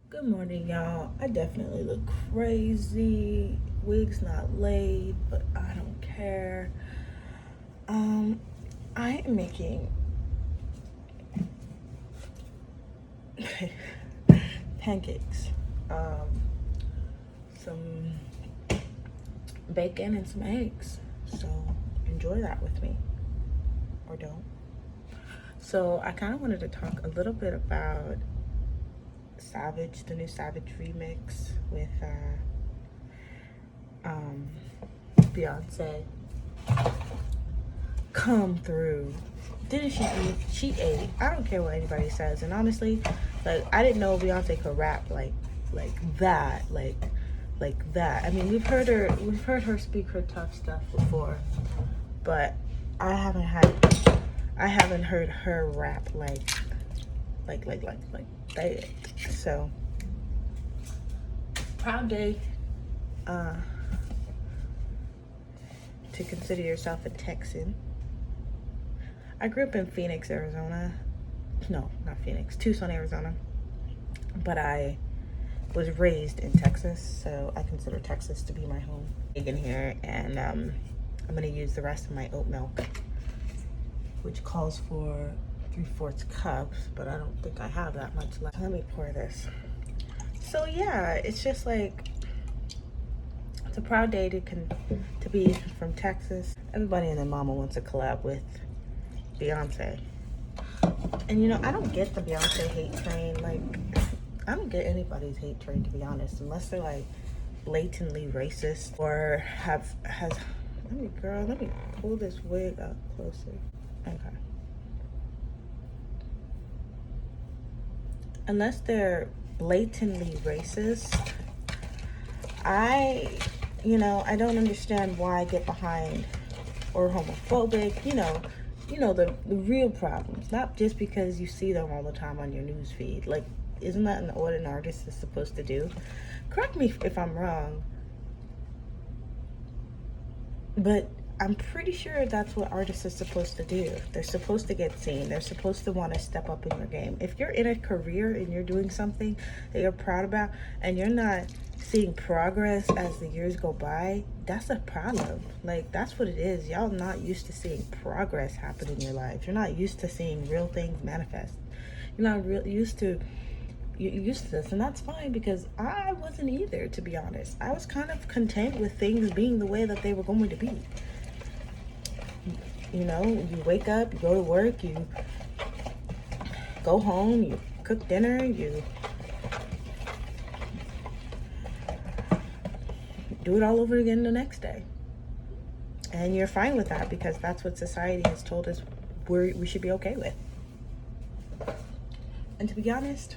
Good morning, y'all. I definitely look crazy. Wig's not laid, but I don't care. I am making pancakes. Some bacon and some eggs. So enjoy that with me. Or don't. So I kind of wanted to talk a little bit about Savage, the new Savage remix with Beyonce. Come through. Didn't she eat? She ate. I don't care what anybody says. And honestly, like I didn't know Beyonce could rap like that. Like that. I mean, we've heard her speak her tough stuff before, but I haven't heard her rap like that. So proud day to consider yourself a Texan. I grew up in Phoenix, Arizona. No, not Phoenix, Tucson, Arizona. But I was raised in Texas, so I consider Texas to be my home. In here, and I'm gonna use the rest of my oat milk, which calls for 3/4 cups, but I don't think I have that much left. Let me pour this. So yeah, it's just like, it's a proud day to be from Texas. Everybody and their mama wants to collab with Beyonce. And you know, I don't get the Beyonce hate train. Like, I don't get anybody's hate train, to be honest, unless they're like blatantly racist or let me pull this wig up closer. Okay. Unless they're blatantly racist, I don't understand why I get behind or homophobic, the real problems, not just because you see them all the time on your news feed. Like, isn't that what an artist is supposed to do? Correct me if I'm wrong, but I'm pretty sure that's what artists are supposed to do. They're supposed to get seen. They're supposed to want to step up in their game. If you're in a career and you're doing something that you're proud about and you're not seeing progress as the years go by, that's a problem. Like, that's what it is. Y'all not used to seeing progress happen in your lives. You're not used to seeing real things manifest. You're not used to this, and that's fine, because I wasn't either, to be honest. I was kind of content with things being the way that they were going to be. You wake up, you go to work, you go home, you cook dinner, you do it all over again the next day. And you're fine with that, because that's what society has told us we should be okay with. And to be honest,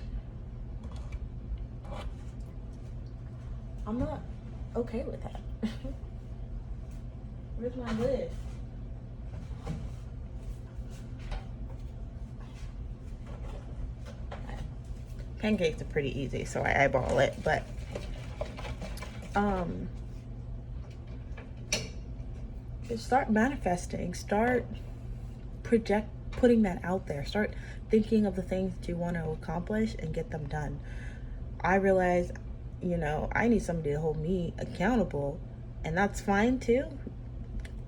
I'm not okay with that. Where's my lid? Pancakes are pretty easy, so I eyeball it, but start manifesting, start putting that out there, start thinking of the things that you want to accomplish and get them done. I realize, I need somebody to hold me accountable, and that's fine too.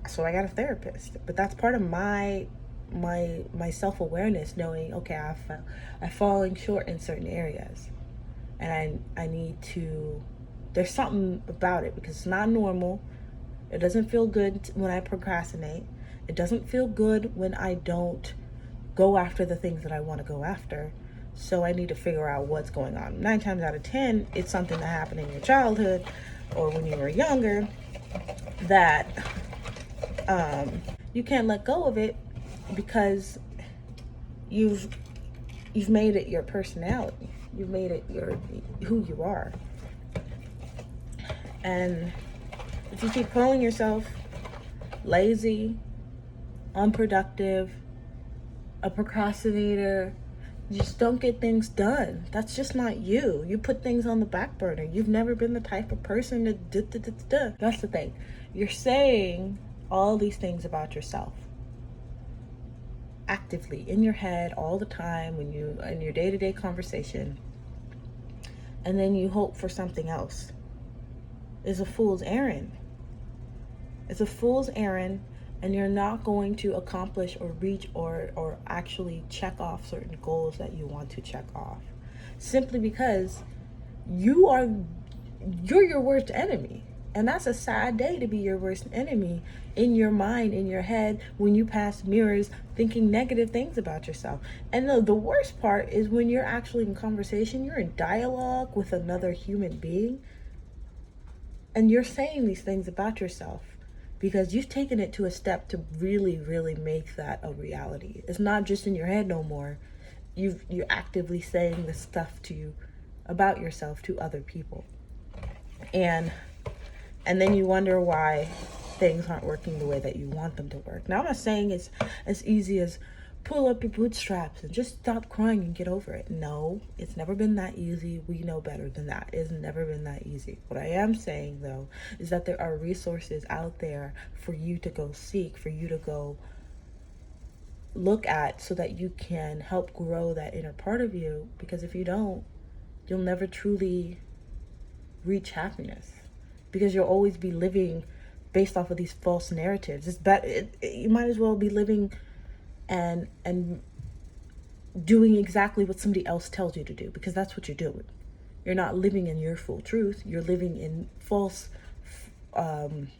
So I got a therapist, but that's part of my self-awareness, knowing, okay, I'm falling short in certain areas, and I need to, there's something about it, because it's not normal. It doesn't feel good when I procrastinate. It doesn't feel good when I don't go after the things that I want to go after. So I need to figure out what's going on. 9 times out of 10, it's something that happened in your childhood or when you were younger that you can't let go of it, because you've made it your personality. You've made it who you are. And if you keep calling yourself lazy, unproductive, a procrastinator, you just don't get things done. That's just not you. You put things on the back burner. You've never been the type of person to That's the thing. You're saying all these things about yourself actively in your head all the time, when you in your day-to-day conversation, and then you hope for something else is a fool's errand. It's a fool's errand, and you're not going to accomplish or reach or actually check off certain goals that you want to check off, simply because you're your worst enemy. And that's a sad day to be your worst enemy, in your mind, in your head, when you pass mirrors thinking negative things about yourself. And the worst part is when you're actually in conversation, you're in dialogue with another human being, and you're saying these things about yourself because you've taken it to a step to really, really make that a reality. It's not just in your head no more. You're actively saying this stuff to you about yourself to other people. And then you wonder why things aren't working the way that you want them to work. Now, I'm not saying it's as easy as pull up your bootstraps and just stop crying and get over it. No, it's never been that easy. We know better than that. It's never been that easy. What I am saying, though, is that there are resources out there for you to go seek, for you to go look at, so that you can help grow that inner part of you. Because if you don't, you'll never truly reach happiness, because you'll always be living based off of these false narratives. It's better, you might as well be living and doing exactly what somebody else tells you to do, because that's what you're doing. You're not living in your full truth. You're living in false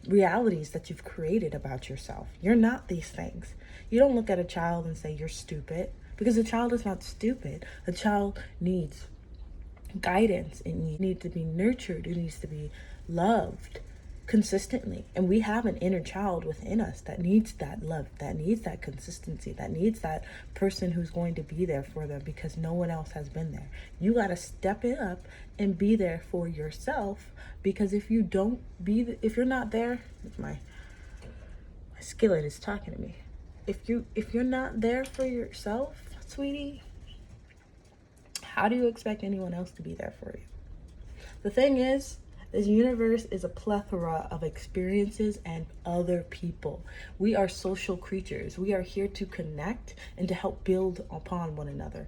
realities that you've created about yourself. You're not these things. You don't look at a child and say you're stupid, because a child is not stupid. A child needs guidance. It needs to be nurtured. It needs to be loved consistently. And we have an inner child within us that needs that love, that needs that consistency, that needs that person who's going to be there for them, because no one else has been there. You got to step it up and be there for yourself, because if you don't be, if you're not there, my skillet is talking to me. If you're not there for yourself, sweetie, how do you expect anyone else to be there for you? The thing is, this universe is a plethora of experiences and other people. We are social creatures. We are here to connect and to help build upon one another.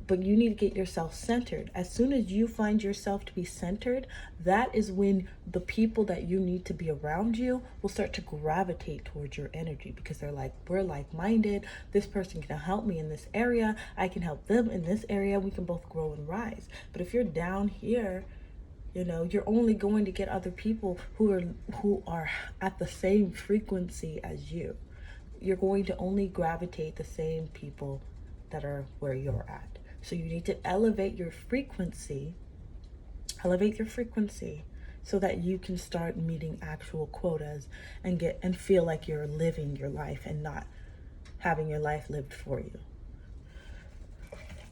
But you need to get yourself centered. As soon as you find yourself to be centered, that is when the people that you need to be around you will start to gravitate towards your energy, because they're like, we're like-minded. This person can help me in this area. I can help them in this area. We can both grow and rise. But if you're down here, you're only going to get other people who are at the same frequency as you. You're going to only gravitate the same people that are where you're at. So you need to elevate your frequency, so that you can start meeting actual quotas and feel like you're living your life and not having your life lived for you.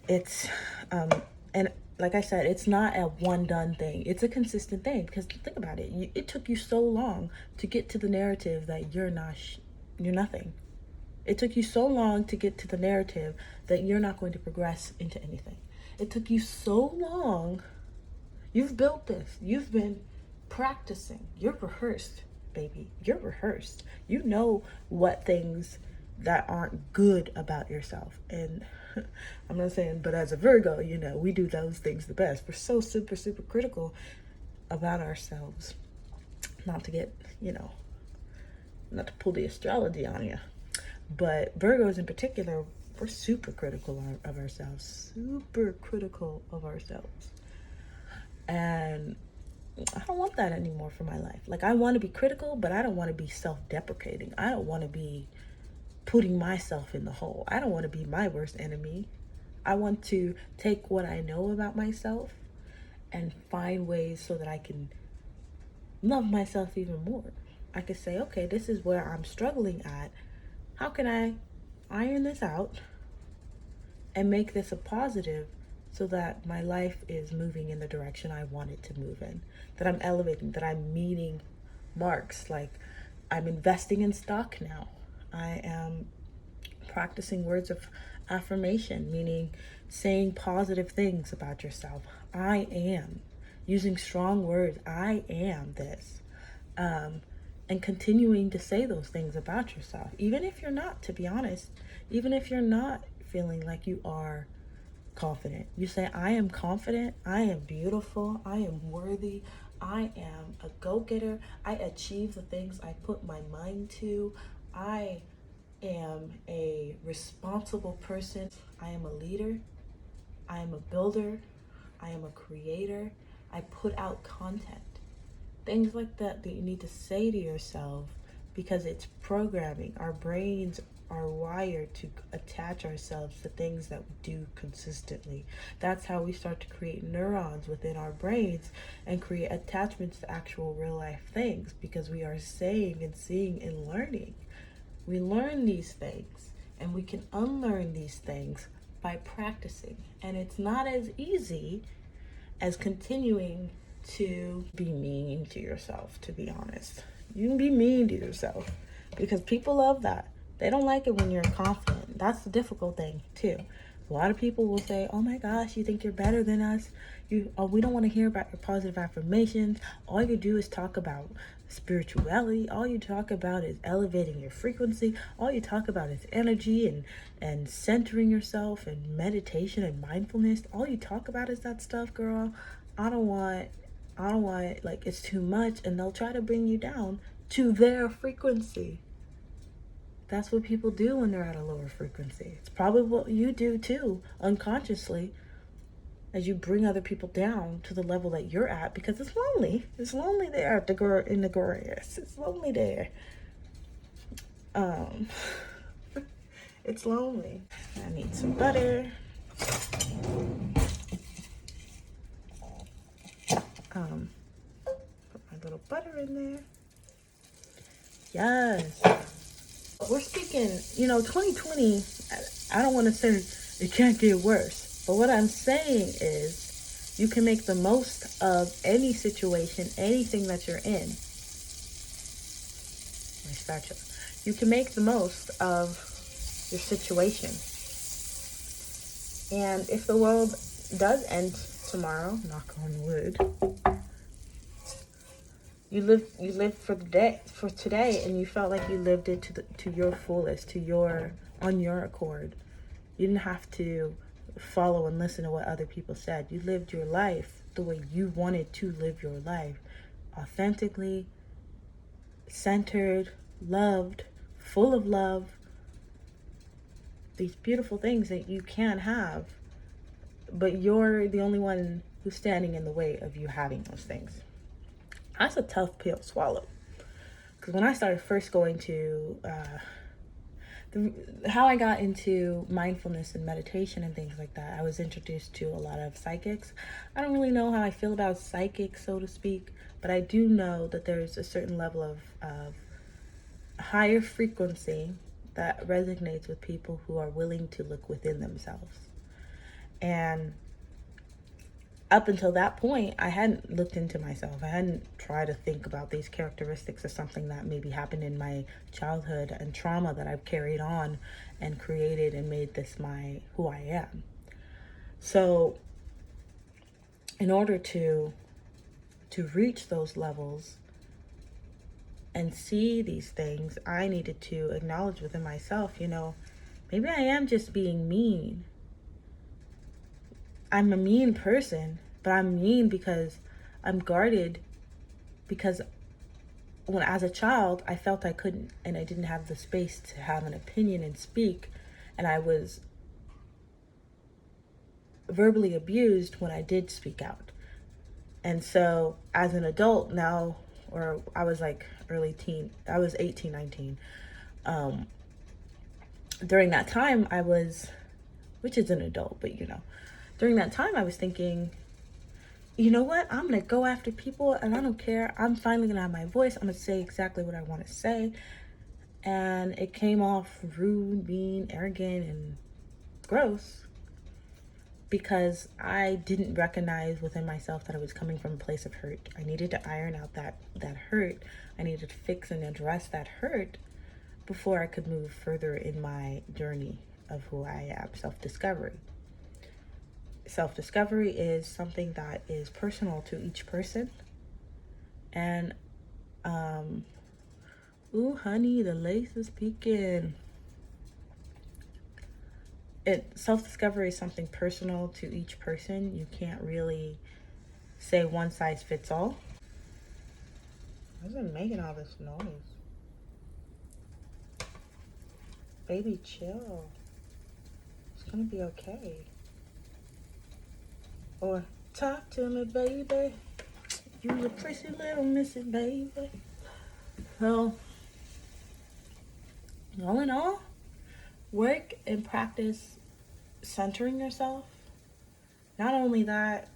It's and like I said, it's not a one done thing. It's a consistent thing, because think about it. It took you so long to get to the narrative that you're nothing. It took you so long to get to the narrative that you're not going to progress into anything. It took you so long. You've built this. You've been practicing. You're rehearsed, baby. You're rehearsed. You know what things that aren't good about yourself. And I'm not saying, but as a Virgo, we do those things the best. We're so super, super critical about ourselves. Not to get, not to pull the astrology on you. But Virgos in particular, we're super critical of ourselves. And I don't want that anymore for my life. Like, I want to be critical, but I don't want to be self-deprecating. I don't want to be putting myself in the hole. I don't want to be my worst enemy. I want to take what I know about myself and find ways so that I can love myself even more. I could say, okay, this is where I'm struggling at. How can I iron this out and make this a positive, so that my life is moving in the direction I want it to move in, that I'm elevating, that I'm meeting marks, like I'm investing in stock now. I am practicing words of affirmation, meaning saying positive things about yourself. I am. Using strong words. I am this. And continuing to say those things about yourself, even if you're not, to be honest, even if you're not feeling like you are confident. You say, I am confident, I am beautiful, I am worthy, I am a go-getter, I achieve the things I put my mind to, I am a responsible person, I am a leader, I am a builder, I am a creator, I put out content. Things like that you need to say to yourself, because it's programming. Our brains are wired to attach ourselves to things that we do consistently. That's how we start to create neurons within our brains and create attachments to actual real life things, because we are saying and seeing and learning. We learn these things and we can unlearn these things by practicing. And it's not as easy as continuing to be mean to yourself, to be honest. You can be mean to yourself because people love that. They don't like it when you're confident. That's the difficult thing too. A lot of people will say, oh my gosh, you think you're better than us? We don't want to hear about your positive affirmations. All you do is talk about spirituality. All you talk about is elevating your frequency. All you talk about is energy and centering yourself and meditation and mindfulness. All you talk about is that stuff, girl. I don't want, like, it's too much, and they'll try to bring you down to their frequency. That's what people do when they're at a lower frequency. It's probably what you do too, unconsciously, as you bring other people down to the level that you're at, because it's lonely. It's lonely there at in the grass. It's lonely there. It's lonely. I need some butter. Put my little butter in there. Yes. We're speaking, 2020, I don't want to say it can't get worse. But what I'm saying is you can make the most of any situation, anything that you're in. My spatula. You can make the most of your situation. And if the world does end tomorrow, knock on wood, you lived for today, and you felt like you lived it to your fullest, on your accord. You didn't have to follow and listen to what other people said. You lived your life the way you wanted to live your life, authentically, centered, loved, full of love. These beautiful things that you can have, but you're the only one who's standing in the way of you having those things. That's a tough pill to swallow. Because when I started first going to, how I got into mindfulness and meditation and things like that, I was introduced to a lot of psychics. I don't really know how I feel about psychics, so to speak, but I do know that there's a certain level of higher frequency that resonates with people who are willing to look within themselves. And up until that point, I hadn't looked into myself. I hadn't tried to think about these characteristics as something that maybe happened in my childhood and trauma that I've carried on and created and made this who I am. So in order to reach those levels and see these things, I needed to acknowledge within myself, maybe I am just being mean. I'm a mean person, but I'm mean because I'm guarded, because as a child, I felt I couldn't, and I didn't have the space to have an opinion and speak, and I was verbally abused when I did speak out. And so as an adult now, or I was like early teen, I was 18, 19. During that time which is an adult, but during that time I was thinking, you know what? I'm going to go after people and I don't care. I'm finally going to have my voice. I'm going to say exactly what I want to say. And it came off rude, mean, arrogant, and gross because I didn't recognize within myself that I was coming from a place of hurt. I needed to iron out that hurt. I needed to fix and address that hurt before I could move further in my journey of who I am, self-discovery. Self-discovery is something that is personal to each person. And, ooh, honey, the lace is peeking. self-discovery is something personal to each person. You can't really say one size fits all. Why is it making all this noise? Baby, chill. It's gonna be okay. Or talk to me, baby. You a pretty little missy, baby. So, all in all, work and practice centering yourself. Not only that,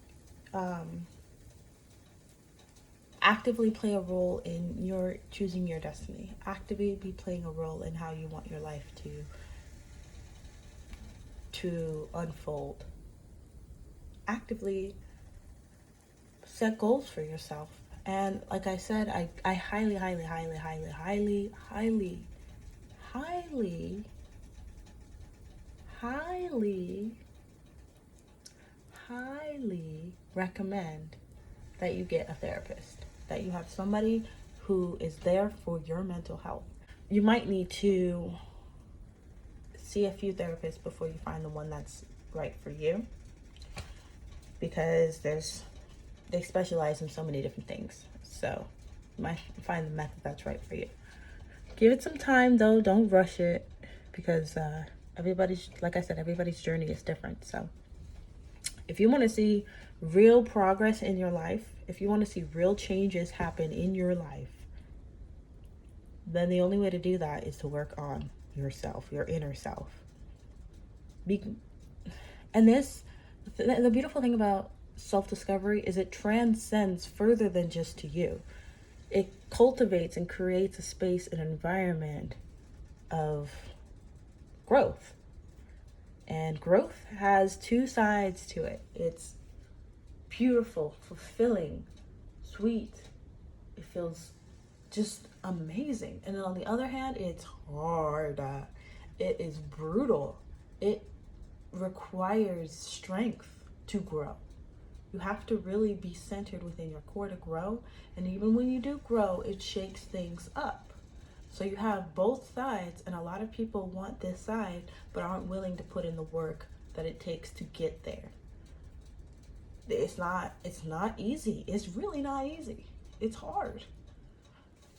actively play a role in your choosing your destiny. Actively be playing a role in how you want your life to unfold. Actively set goals for yourself. And like I said, I highly, highly, highly, highly, highly, highly, highly, highly, highly recommend that you get a therapist, that you have somebody who is there for your mental health. You might need to see a few therapists before you find the one that's right for you, because they specialize in so many different things. So you might find the method that's right for you. Give it some time though, don't rush it, because everybody's, like I said, everybody's journey is different. So if you want to see real progress in your life, if you want to see real changes happen in your life, then the only way to do that is to work on yourself, your inner self. And the beautiful thing about self-discovery is it transcends further than just to you. It cultivates and creates a space, an environment of growth. And growth has two sides to it. It's beautiful, fulfilling, sweet. It feels just amazing. And then on the other hand, it's hard. It is brutal. It requires strength to grow. You have to really be centered within your core to grow. And even when you do grow, it shakes things up. So you have both sides, and a lot of people want this side, but aren't willing to put in the work that it takes to get there. It's not easy. It's really not easy. It's hard.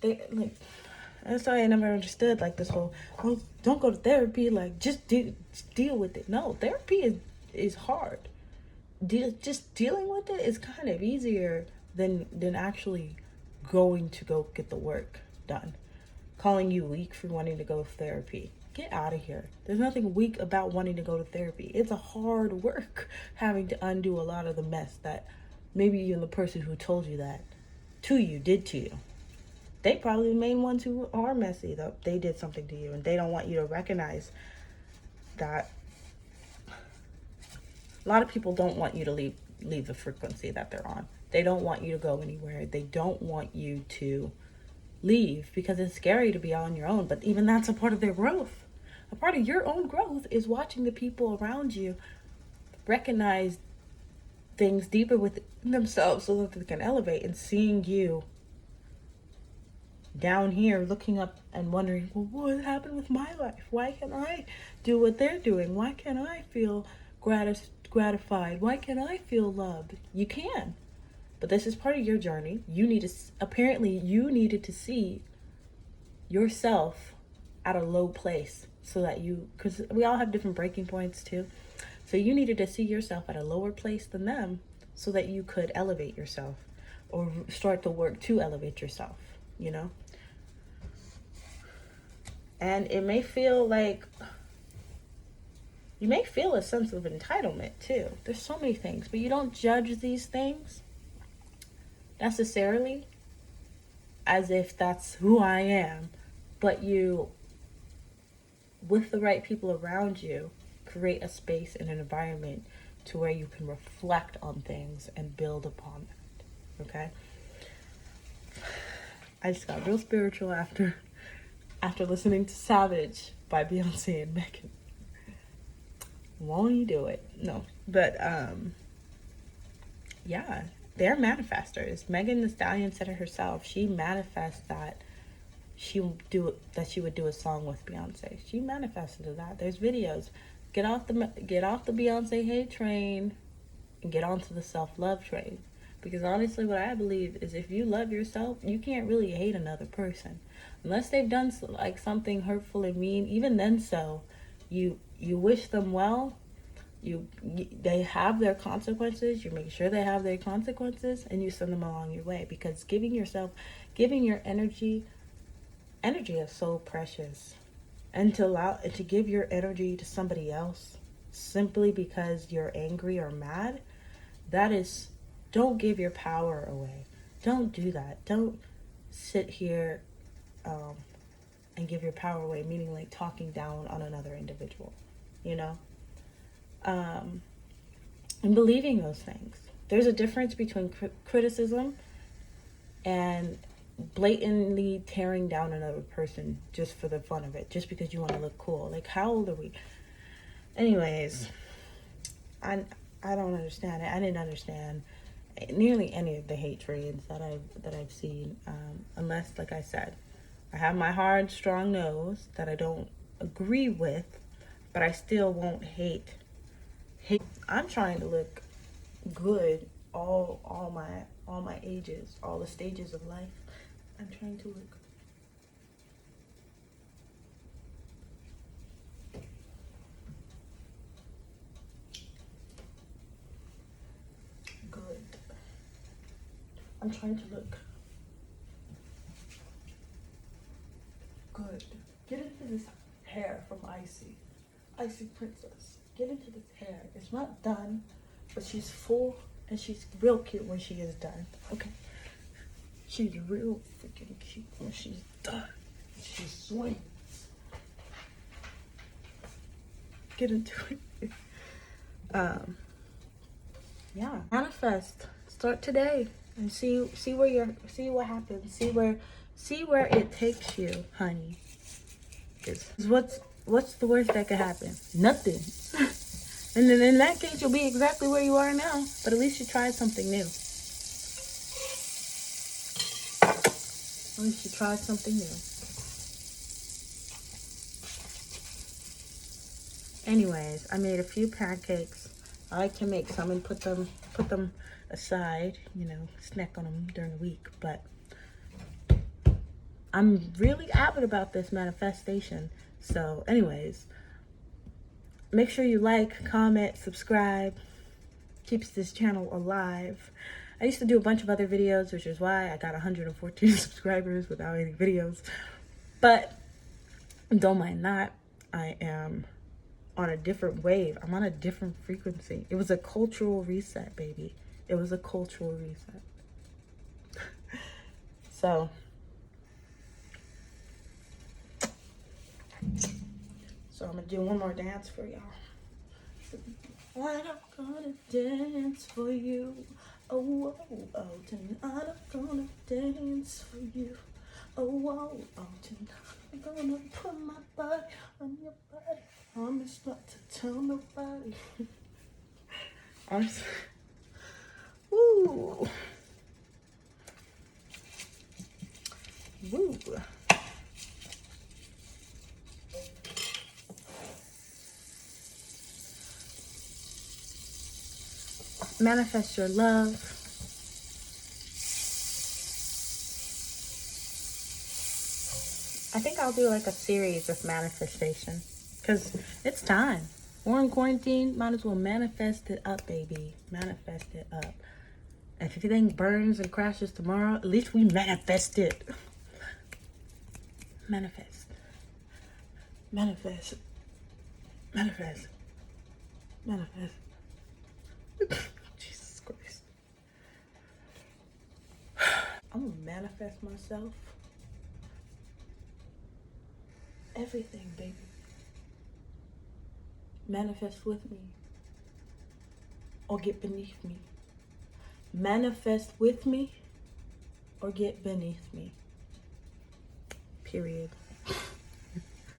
That's why I never understood this whole, oh, don't go to therapy, just deal with it. No, therapy is hard. Just dealing with it is kind of easier than actually going to go get the work done. Calling you weak for wanting to go to therapy. Get out of here. There's nothing weak about wanting to go to therapy. It's a hard work having to undo a lot of the mess that maybe even the person who told you that to you did to you. They probably the main ones who are messy, though. They did something to you, and they don't want you to recognize that. A lot of people don't want you to leave the frequency that they're on. They don't want you to go anywhere. They don't want you to leave because it's scary to be on your own. But even that's a part of their growth. A part of your own growth is watching the people around you recognize things deeper within themselves so that they can elevate, and seeing you down here looking up and wondering, well, what happened with my life? Why can't I do what they're doing? Why can't I feel gratified? Why can't I feel loved? You can. But this is part of your journey. You needed to see yourself at a low place so that because we all have different breaking points too. So you needed to see yourself at a lower place than them so that you could elevate yourself or start the work to elevate yourself, And it may feel like you may feel a sense of entitlement too. There's so many things, but you don't judge these things necessarily as if that's who I am, but you, with the right people around you, create a space and an environment to where you can reflect on things and build upon that. Okay? I just got real spiritual after listening to Savage by Beyonce and Megan. Won't you do it? No. But yeah, they're manifestors. Megan Thee Stallion said it herself. She manifests that she would do a song with Beyonce. She manifested that. There's videos Get off the Beyonce hate train and get onto the self-love train. Because honestly, what I believe is if you love yourself, you can't really hate another person. Unless they've done like something hurtful and mean, even then so, you wish them well. They have their consequences. You make sure they have their consequences and you send them along your way. Because giving your energy is so precious. And to give your energy to somebody else simply because you're angry or mad, don't give your power away. Don't do that. Don't sit here and give your power away, meaning like talking down on another individual, you know? And believing those things. There's a difference between criticism and blatantly tearing down another person just for the fun of it, just because you want to look cool. Like, how old are we? Anyways, I don't understand it. I didn't understand nearly any of the hate trades that I've seen, unless, like I said, I have my hard, strong nose that I don't agree with, but I still won't hate. I'm trying to look good all my ages, all the stages of life. I'm trying to look good. I'm trying to look good. Get into this hair from Icy Princess. Get into this hair. It's not done, but she's full and she's real cute when she is done. Okay. She's real freaking cute when she's done. She swings. Get into it. Yeah. Manifest. Start today and see what happens. See where it takes you, honey. What's the worst that could happen? Nothing. And then in that case, you'll be exactly where you are now. But at least you tried something new. At least you tried something new. Anyways, I made a few pancakes. I like to make some and put them aside, snack on them during the week. But I'm really avid about this manifestation. So anyways, make sure you like, comment, subscribe. Keeps this channel alive. I used to do a bunch of other videos, which is why I got 114 subscribers without any videos. But don't mind that. I am on a different wave. I'm on a different frequency. It was a cultural reset, baby. It was a cultural reset. So I'm gonna do one more dance for y'all. I'm gonna dance for you. Oh, oh, oh, tonight I'm gonna dance for you. Oh, oh, oh, tonight I'm gonna put my body on your body. Promise not to tell nobody. Woo. Woo. Manifest your love. I think I'll do like a series of manifestation because it's time. We're in quarantine. Might as well manifest it up, baby. Manifest it up. If everything burns and crashes tomorrow, at least we manifest it. Manifest. Manifest. Manifest. Manifest. Jesus Christ. I'm gonna manifest myself. Everything, baby. Manifest with me or get beneath me. Manifest with me or get beneath me. Period.